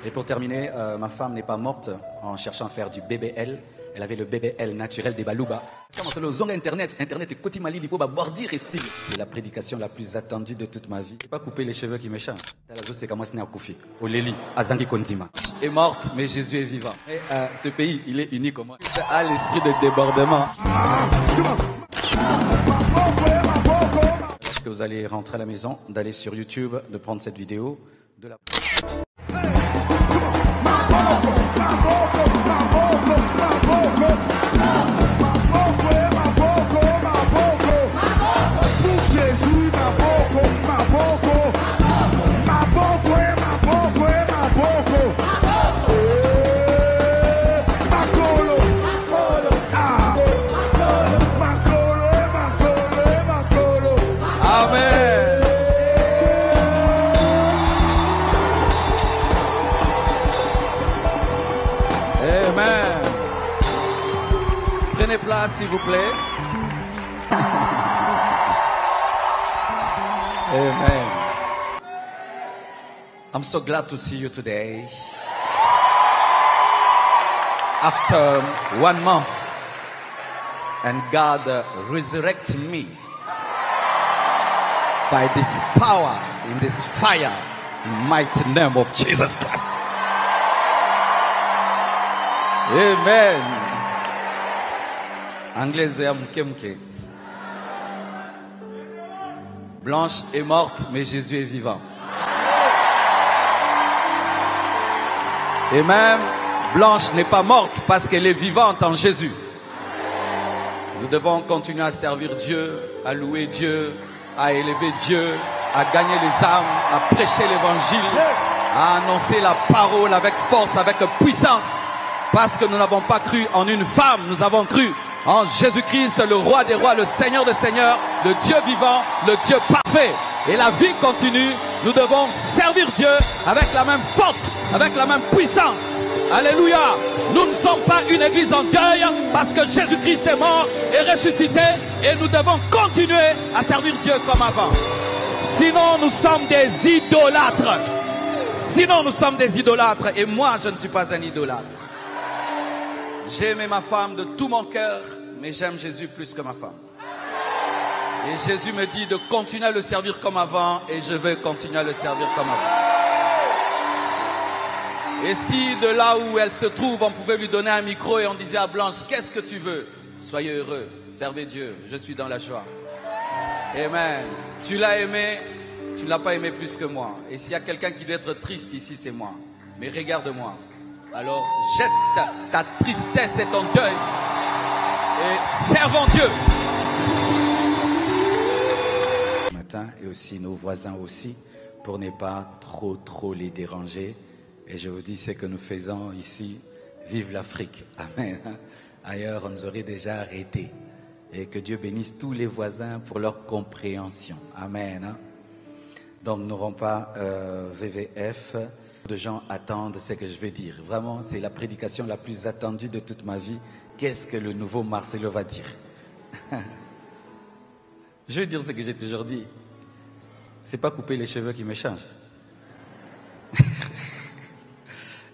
Et pour terminer, ma femme n'est pas morte en cherchant à faire du BBL. Elle avait le BBL naturel des Balouba. C'est Internet est Kotimali Lipo bordir ici. C'est la prédication la plus attendue de toute ma vie. Je pas couper les cheveux qui me changent. C'est comme moi, Koufi. Oleli, Azangi Kondima. Est morte, mais Jésus est vivant. Et ce pays, il est unique au monde. Il a l'esprit de débordement. Lorsque vous allez rentrer à la maison, d'aller sur YouTube, de prendre cette vidéo, de la... Prenez place, s'il vous plaît. Amen. I'm so glad to see you today. After 1 month, and God resurrected me by this power, in this fire, in the mighty name of Jesus Christ. Amen. Anglaise ya mke. Blanche est morte, mais Jésus est vivant. Et même Blanche n'est pas morte parce qu'elle est vivante en Jésus. Nous devons continuer à servir Dieu, à louer Dieu, à élever Dieu, à gagner les âmes, à prêcher l'évangile, à annoncer la parole avec force, avec puissance. Parce que nous n'avons pas cru en une femme, nous avons cru en Jésus-Christ, le roi des rois, le Seigneur des seigneurs, le Dieu vivant, le Dieu parfait. Et la vie continue, nous devons servir Dieu avec la même force, avec la même puissance. Alléluia. Nous ne sommes pas une église en deuil parce que Jésus-Christ est mort et ressuscité et nous devons continuer à servir Dieu comme avant. Sinon, nous sommes des idolâtres. Sinon, nous sommes des idolâtres et moi, je ne suis pas un idolâtre. J'ai aimé ma femme de tout mon cœur, mais j'aime Jésus plus que ma femme. Et Jésus me dit de continuer à le servir comme avant, et je vais continuer à le servir comme avant. Et si de là où elle se trouve, on pouvait lui donner un micro et on disait à Blanche, qu'est-ce que tu veux? Soyez heureux, servez Dieu, je suis dans la joie. Amen. Tu l'as aimé, tu ne l'as pas aimé plus que moi. Et s'il y a quelqu'un qui doit être triste ici, c'est moi. Mais regarde-moi. Alors jette ta tristesse et ton deuil et servons Dieu. Matin et aussi nos voisins aussi, pour ne pas trop les déranger. Et je vous dis ce que nous faisons ici. Vive l'Afrique. Amen. Ailleurs on nous aurait déjà arrêtés. Et que Dieu bénisse tous les voisins pour leur compréhension. Amen. Donc nous n'aurons pas VVF. De gens attendent ce que je vais dire. Vraiment, c'est la prédication la plus attendue de toute ma vie. Qu'est-ce que le nouveau Marcelo va dire? Je vais dire ce que j'ai toujours dit. C'est pas couper les cheveux qui me change.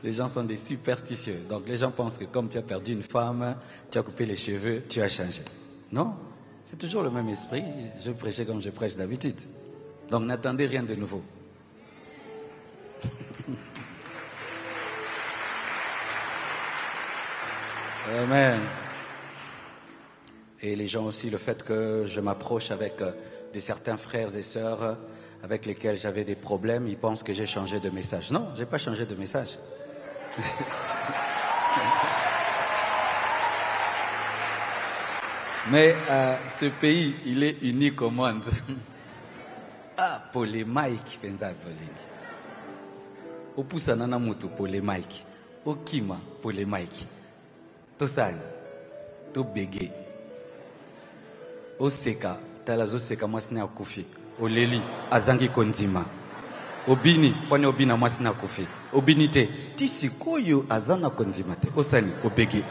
Les gens sont des superstitieux. Donc les gens pensent que comme tu as perdu une femme, tu as coupé les cheveux, tu as changé. Non, c'est toujours le même esprit. Je prêchais comme je prêche d'habitude. Donc n'attendez rien de nouveau. Amen. Et les gens aussi, le fait que je m'approche avec de certains frères et sœurs avec lesquels j'avais des problèmes, ils pensent que j'ai changé de message. Non, j'ai pas changé de message. Mais ce pays, il est unique au monde. Ah, pour les Mike, pensa Pauline. Au Poussanana Mutu pour les Mike. Au Kima pour les Mike. Tosani, to bege. Au Seka, talazo Seka masina kufi. Au Leli, Azangi Kondima. Au Bini, pone Obina masina kufi. Au Binite, tisi koyo Azana Kondimate. Au Sani, au bege.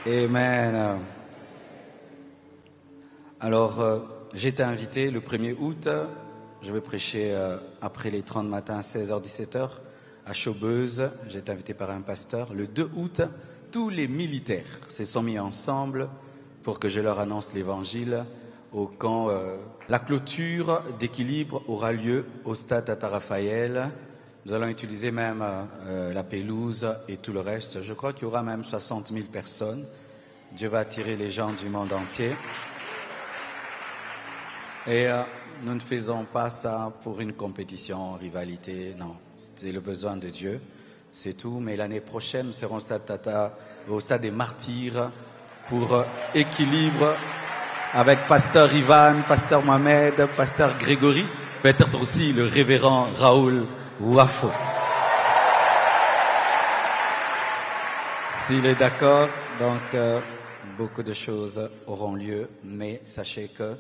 Amen. Alors, j'ai été invité le 1er août, je vais prêcher après les 30 matins à 16h-17h à Chaubeuse. J'ai été invité par un pasteur. Le 2 août, tous les militaires se sont mis ensemble pour que je leur annonce l'évangile au camp. La clôture d'équilibre aura lieu au stade Tata Raphaël. Nous allons utiliser même la pelouse et tout le reste. Je crois qu'il y aura même 60 000 personnes. Dieu va attirer les gens du monde entier. Et nous ne faisons pas ça pour une compétition, rivalité, non. C'est le besoin de Dieu, c'est tout. Mais l'année prochaine, nous serons au stade des Martyrs pour équilibre avec Pasteur Ivan, Pasteur Mohamed, Pasteur Grégory, peut-être aussi le révérend Raoul Wafo. S'il est d'accord, donc beaucoup de choses auront lieu, mais sachez que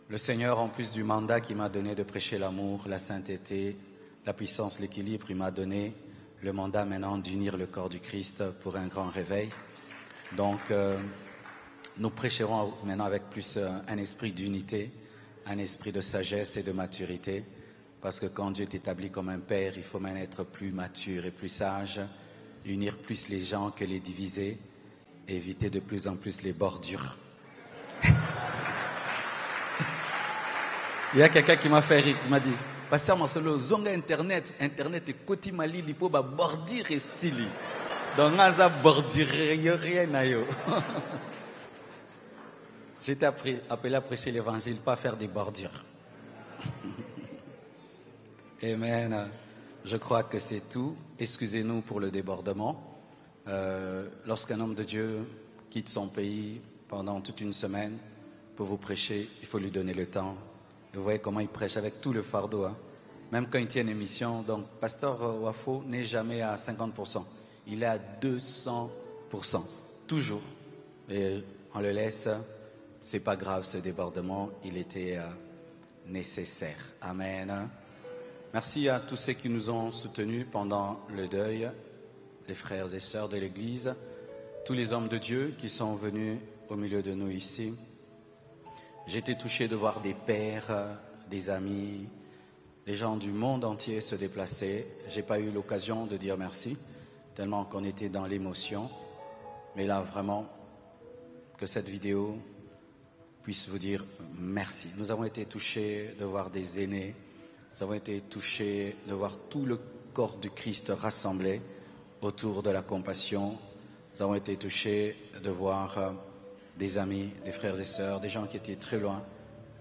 le Seigneur, en plus du mandat qu'il m'a donné de prêcher l'amour, la sainteté, la puissance, l'équilibre, il m'a donné le mandat maintenant d'unir le corps du Christ pour un grand réveil. Donc, nous prêcherons maintenant avec plus un esprit d'unité, un esprit de sagesse et de maturité, parce que quand Dieu est établi comme un père, il faut même être plus mature et plus sage, unir plus les gens que les diviser, éviter de plus en plus les bordures. Il y a quelqu'un qui m'a fait rire, il m'a dit, Pasteur Marcelo, zonga internet et koti mali lipo ba bordir et sili. Donc naza bordir rien na yo. J'ai été appelé à prêcher l'évangile, pas faire des bordures. Amen. Je crois que c'est tout. Excusez-nous pour le débordement. Lorsqu'un homme de Dieu quitte son pays pendant toute une semaine pour vous prêcher, il faut lui donner le temps. Vous voyez comment il prêche avec tout le fardeau. Hein? Même quand il tient une émission, donc Pasteur Wafo n'est jamais à 50%. Il est à 200%. Toujours. Et on le laisse. C'est pas grave ce débordement. Il était nécessaire. Amen. Merci à tous ceux qui nous ont soutenus pendant le deuil. Les frères et sœurs de l'Église. Tous les hommes de Dieu qui sont venus au milieu de nous ici. J'ai été touché de voir des pères, des amis, des gens du monde entier se déplacer. J'ai pas eu l'occasion de dire merci, tellement qu'on était dans l'émotion. Mais là, vraiment, que cette vidéo puisse vous dire merci. Nous avons été touchés de voir des aînés. Nous avons été touchés de voir tout le corps du Christ rassemblé autour de la compassion. Nous avons été touchés de voir des amis, des frères et sœurs, des gens qui étaient très loin,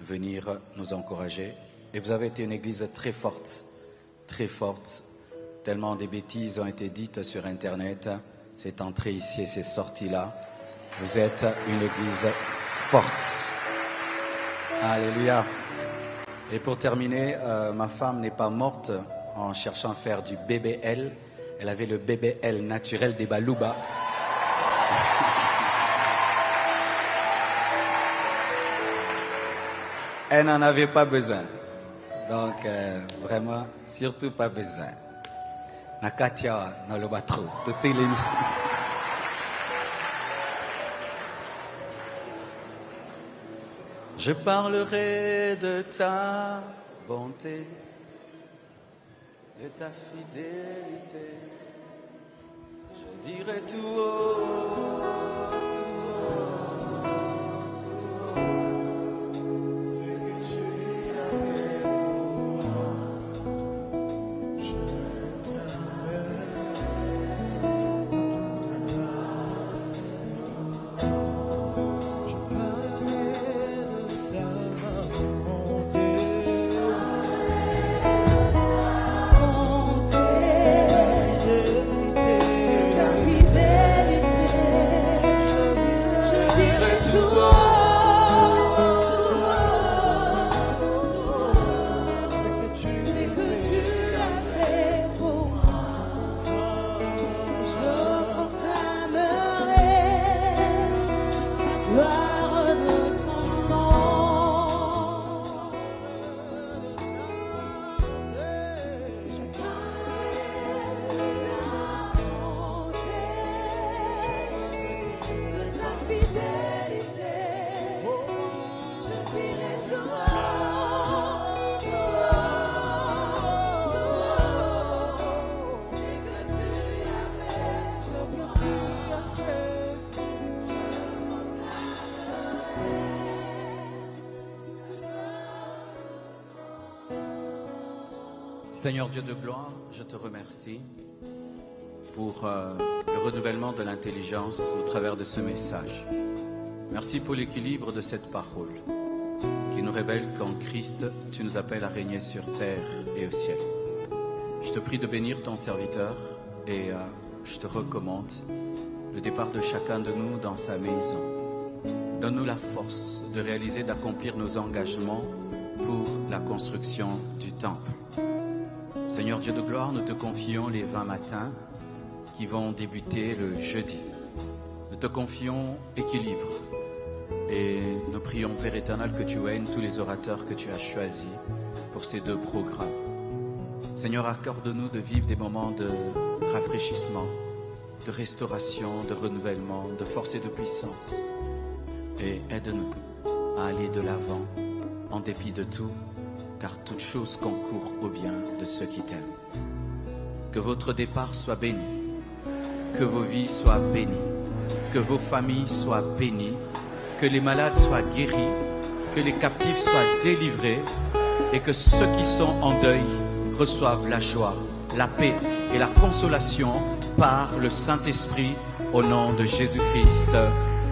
venir nous encourager. Et vous avez été une église très forte, tellement des bêtises ont été dites sur Internet. C'est entré ici et c'est sorti là. Vous êtes une église forte. Alléluia. Et pour terminer, ma femme n'est pas morte en cherchant à faire du BBL. Elle avait le BBL naturel des Balouba. Elle n'en avait pas besoin. Donc, vraiment, surtout pas besoin. Nakatia, dans le bateau. Tout est les... Je parlerai de ta bonté, de ta fidélité. Je dirai tout haut. Seigneur Dieu de gloire, je te remercie pour le renouvellement de l'intelligence au travers de ce message. Merci pour l'équilibre de cette parole qui nous révèle qu'en Christ, tu nous appelles à régner sur terre et au ciel. Je te prie de bénir ton serviteur et je te recommande le départ de chacun de nous dans sa maison. Donne-nous la force de réaliser, d'accomplir nos engagements pour la construction du temple. Seigneur Dieu de gloire, nous te confions les 20 matins qui vont débuter le jeudi. Nous te confions équilibre et nous prions, Père éternel, que tu oignes tous les orateurs que tu as choisis pour ces 2 programmes. Seigneur, accorde-nous de vivre des moments de rafraîchissement, de restauration, de renouvellement, de force et de puissance. Et aide-nous à aller de l'avant en dépit de tout, car toute chose concourt au bien de ceux qui t'aiment. Que votre départ soit béni, que vos vies soient bénies, que vos familles soient bénies, que les malades soient guéris, que les captifs soient délivrés et que ceux qui sont en deuil reçoivent la joie, la paix et la consolation par le Saint-Esprit au nom de Jésus-Christ.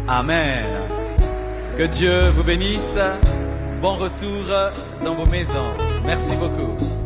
Amen. Que Dieu vous bénisse. Bon retour dans vos maisons. Merci beaucoup.